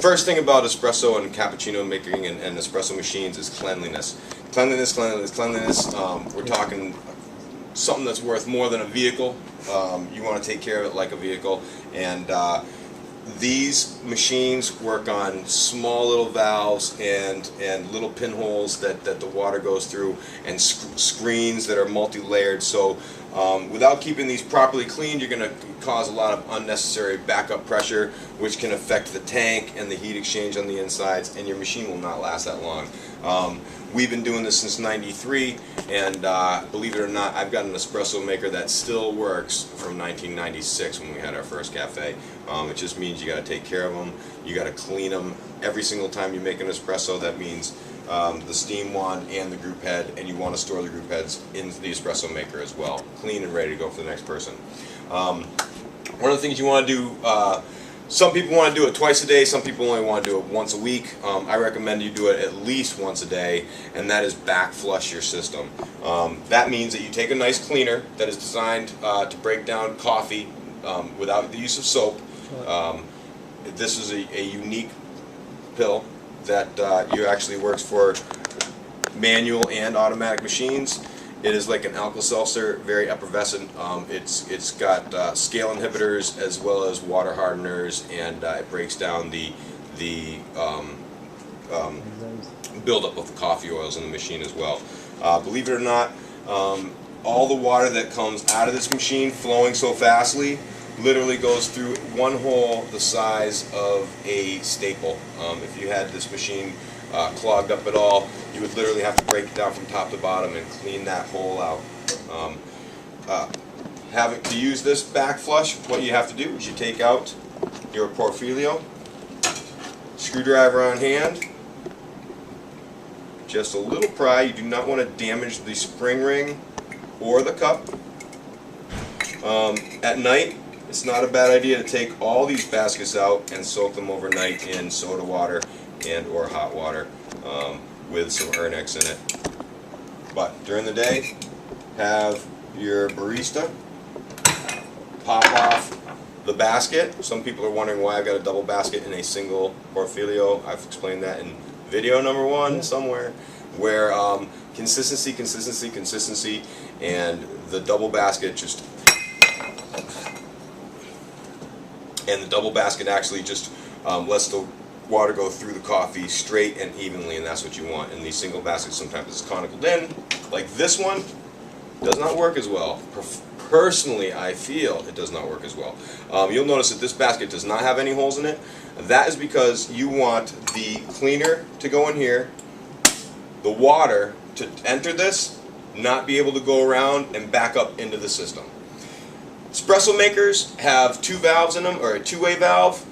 first thing about espresso and cappuccino making and espresso machines is cleanliness. Cleanliness, cleanliness, cleanliness. We're talking something that's worth more than a vehicle. You want to take care of it like a vehicle, and these machines work on small little valves and little pinholes that the water goes through, and screens that are multi-layered. So without keeping these properly cleaned, you're going to cause a lot of unnecessary backup pressure, which can affect the tank and the heat exchange on the insides, and your machine will not last that long. We've been doing this since '93, and believe it or not, I've got an espresso maker that still works from 1996 when we had our first cafe. It just means you got to take care of them. You got to clean them every single time you make an espresso. That means the steam wand and the group head, and you want to store the group heads in the espresso maker as well, clean and ready to go for the next person. One of the things you want to do, some people want to do it twice a day, some people only want to do it once a week. I recommend you do it at least once a day, and that is back flush your system. That means that you take a nice cleaner that is designed to break down coffee without the use of soap. This is a unique pill that actually works for manual and automatic machines. It is like an Alka-Seltzer, very effervescent. It's got scale inhibitors as well as water hardeners, and it breaks down the buildup of the coffee oils in the machine as well. Believe it or not, all the water that comes out of this machine flowing so fastly literally goes through one hole the size of a staple. If you had this machine clogged up at all, you would literally have to break it down from top to bottom and clean that hole out. To use this back flush, what you have to do is you take out your Portfolio, screwdriver on hand, just a little pry. You do not want to damage the spring ring or the cup. At night, it's not a bad idea to take all these baskets out and soak them overnight in soda water and or hot water with some Ernex in it. But during the day, have your barista pop off the basket. Some people are wondering why I've got a double basket in a single Portfolio. I've explained that in video number 1 somewhere, where consistency, consistency, consistency, and the double basket actually just lets the water go through the coffee straight and evenly, and that's what you want. And these single baskets, sometimes it's conicaled in, like this one, does not work as well. Personally, I feel it does not work as well. You'll notice that this basket does not have any holes in it. That is because you want the cleaner to go in here, the water to enter this, not be able to go around and back up into the system. Espresso makers have 2 valves in them, or a two-way valve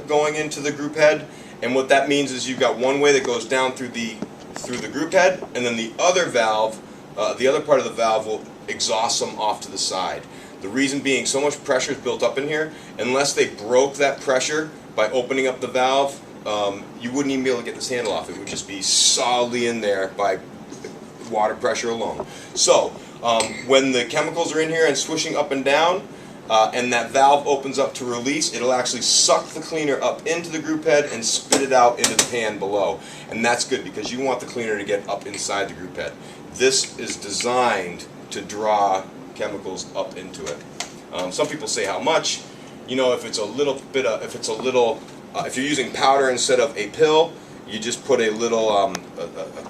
going into the group head, and what that means is you've got one way that goes down through the group head, and then the other valve, the other part of the valve will exhaust them off to the side. The reason being, so much pressure is built up in here, unless they broke that pressure by opening up the valve, you wouldn't even be able to get this handle off. It would just be solidly in there by water pressure alone. So when the chemicals are in here and swishing up and down, and that valve opens up to release, it'll actually suck the cleaner up into the group head and spit it out into the pan below. And that's good because you want the cleaner to get up inside the group head. This is designed to draw chemicals up into it. Some people say how much. You know, if it's a little bit of, if you're using powder instead of a pill, you just put a little a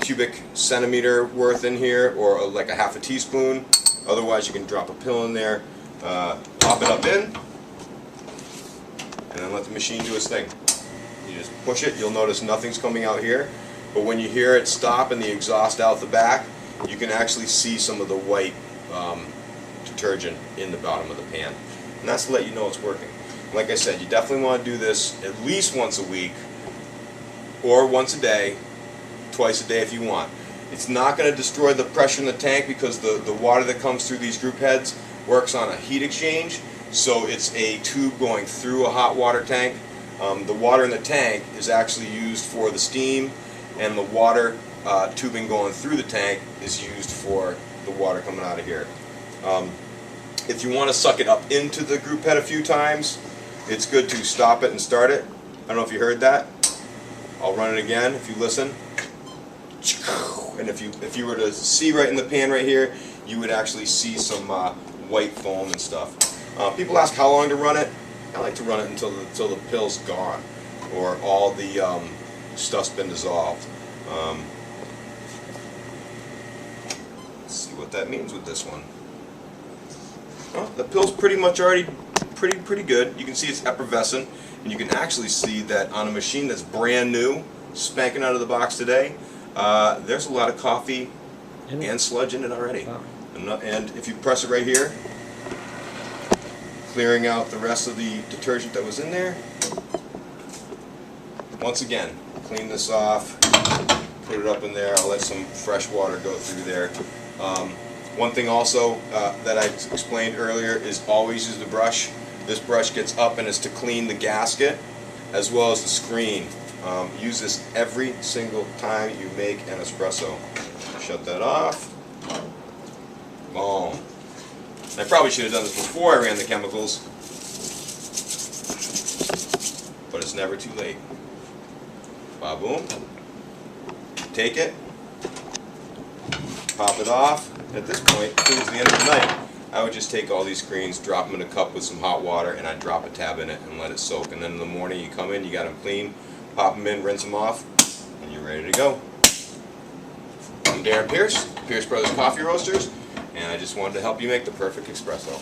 cubic centimeter worth in here, or like a half a teaspoon. Otherwise, you can drop a pill in there, pop it up in, and then let the machine do its thing. You just push it. You'll notice nothing's coming out here, but when you hear it stop and the exhaust out the back, you can actually see some of the white detergent in the bottom of the pan, and that's to let you know it's working. Like I said, you definitely want to do this at least once a week, or once a day, twice a day if you want. It's not going to destroy the pressure in the tank because the water that comes through these group heads works on a heat exchange, so it's a tube going through a hot water tank. The water in the tank is actually used for the steam, and the water tubing going through the tank is used for the water coming out of here. If you want to suck it up into the group head a few times, it's good to stop it and start it, I don't know if you heard that. I'll run it again if you listen. And if you were to see right in the pan right here, you would actually see some white foam and stuff. People ask how long to run it. I like to run it until the pill's gone, or all the stuff's been dissolved. Let's see what that means with this one. Well, the pill's pretty much already pretty good. You can see it's effervescent, and you can actually see that on a machine that's brand new, spanking out of the box today, there's a lot of coffee and sludge in it already. Wow. And if you press it right here, clearing out the rest of the detergent that was in there. Once again, clean this off, put it up in there. I'll let some fresh water go through there. One thing also that I explained earlier is always use the brush. This brush gets up and is to clean the gasket as well as the screen. Use this every single time you make an espresso. Shut that off. Boom. I probably should have done this before I ran the chemicals, but it's never too late. Ba-boom. Take it, pop it off. At this point, towards the end of the night, I would just take all these screens, drop them in a cup with some hot water, and I'd drop a tab in it and let it soak. And then in the morning you come in, you got them clean, pop them in, rinse them off, and you're ready to go. I'm Darren Pierce, Pierce Brothers Coffee Roasters, and I just wanted to help you make the perfect espresso.